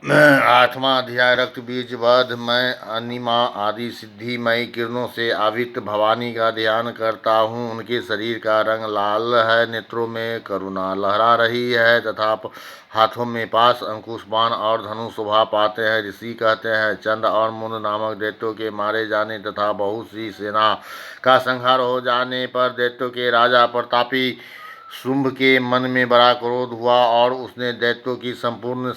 आठवां अध्याय रक्त बीज वध। मैं अनिमा आदि सिद्धिमयी किरणों से आवित भवानी का ध्यान करता हूँ। उनके शरीर का रंग लाल है, नेत्रों में करुणा लहरा रही है तथा हाथों में पास, अंकुश, बाण और धनुष शोभा पाते हैं। ऋषि कहते हैं, चंद और मुंड नामक दैत्यों के मारे जाने तथा बहुत सी सेना का संहार हो जाने पर दैत्यों के राजा प्रतापी शुंभ के मन में बड़ा क्रोध हुआ और उसने दैत्यों की संपूर्ण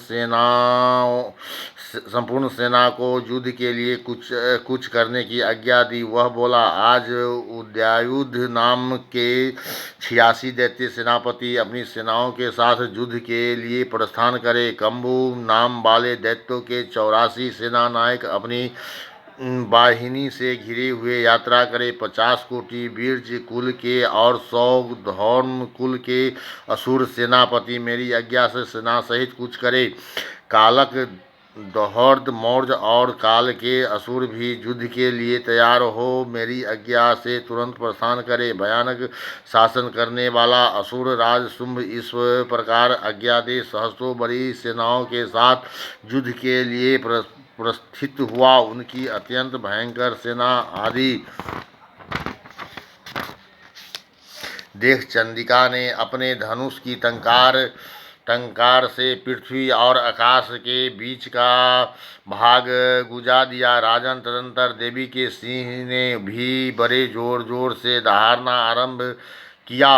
सेना को युद्ध के लिए कुछ करने की आज्ञा दी। वह बोला, आज उदयायुध नाम के 86 दैत्य सेनापति अपनी सेनाओं के साथ युद्ध के लिए प्रस्थान करे। कंबु नाम वाले दैत्यों के 84 सेना नायक अपनी वाहिनी से घिरे हुए यात्रा करे। 50 कोटि वीर्य कुल के और 100 धौर्म कुल के असुर सेनापति मेरी आज्ञा से सेना सहित कुछ करे। कालक, दौहर्द, मौर्य और काल के असुर भी युद्ध के लिए तैयार हो मेरी आज्ञा से तुरंत प्रस्थान करे। भयानक शासन करने वाला असुर राज शुंभ इस प्रकार आज्ञा दे सहस्त्रों बड़ी सेनाओं के साथ युद्ध के लिए प्रस्थित हुआ। उनकी अत्यंत भयंकर सेना आदि देख चंडिका ने अपने धनुष की टंकार से पृथ्वी और आकाश के बीच का भाग गुजा दिया। राजन, तदंतर देवी के सिंह ने भी बड़े जोर जोर से दहाड़ना आरंभ किया।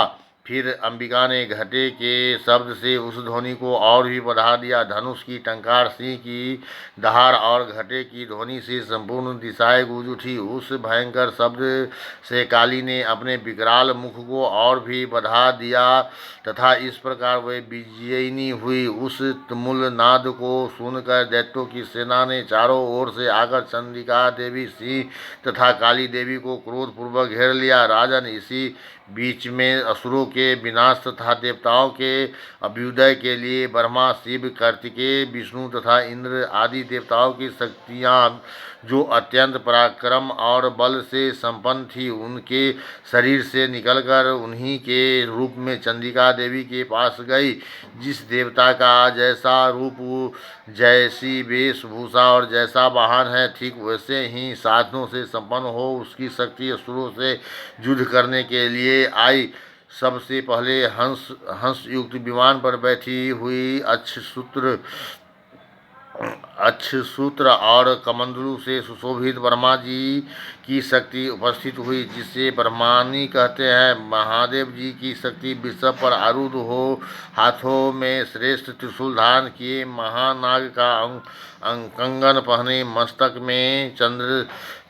फिर अंबिका ने घटे के शब्द से उस ध्वनि को और भी बढ़ा दिया। धनुष की टंकार, सिंह की दहाड़ और घटे की ध्वनि से संपूर्ण दिशाएं गूंज उठी। उस भयंकर शब्द से काली ने अपने विकराल मुख को और भी बढ़ा दिया तथा इस प्रकार वे विजयिनी हुई। उस तुमुल नाद को सुनकर दैत्यों की सेना ने चारों ओर से आकर चंडिका देवी, सिंह तथा काली देवी को क्रोधपूर्वक घेर लिया। राजन, इसी बीच में असुरों के विनाश तथा देवताओं के अभ्युदय के लिए ब्रह्मा, शिव, कार्तिकेय, विष्णु तथा इंद्र आदि देवताओं की शक्तियाँ जो अत्यंत पराक्रम और बल से संपन्न थी, उनके शरीर से निकलकर उन्हीं के रूप में चंडिका देवी के पास गई। जिस देवता का जैसा रूप, जैसी वेशभूषा और जैसा वाहन है, ठीक वैसे ही साधनों से संपन्न हो उसकी शक्ति असुरों से युद्ध करने के लिए आई। सबसे पहले हंस युक्त विमान पर बैठी हुई अक्षसूत्र और कमंडलू से सुशोभित ब्रह्मा जी की शक्ति उपस्थित हुई, जिसे ब्रह्मानी कहते हैं। महादेव जी की शक्ति वृषभ पर आरूढ़ हो हाथों में श्रेष्ठ त्रिशूल धारण किए, महानाग का कंगन पहने, मस्तक में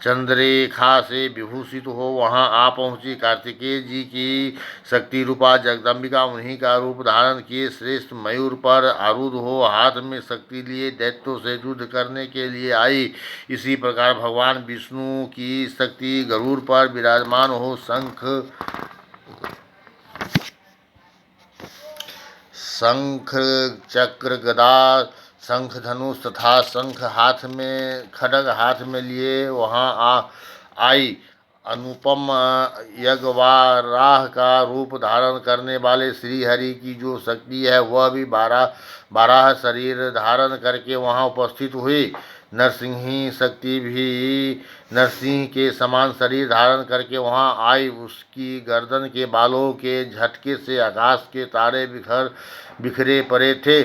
चंद्ररेखा से विभूषित हो वहां आ पहुंची। कार्तिकेय जी की शक्ति रूपा जगदम्बिका उन्हीं का रूप धारण किए श्रेष्ठ मयूर पर आरूढ़ हो हाथ में शक्ति लिए दैत्यों से युद्ध करने के लिए आई। इसी प्रकार भगवान विष्णु की शक्ति गरुड़ पर विराजमान हो शंख, चक्र, गदा, शंख, धनुष तथा खड्ग हाथ में लिए वहां आई। अनुपम यज्ञवाराह का रूप धारण करने वाले श्री हरि की जो शक्ति है, वह भी बारह शरीर धारण करके वहां उपस्थित हुई। नरसिंही शक्ति भी नरसिंह के समान शरीर धारण करके वहां आई। उसकी गर्दन के बालों के झटके से आकाश के तारे बिखरे पड़े थे।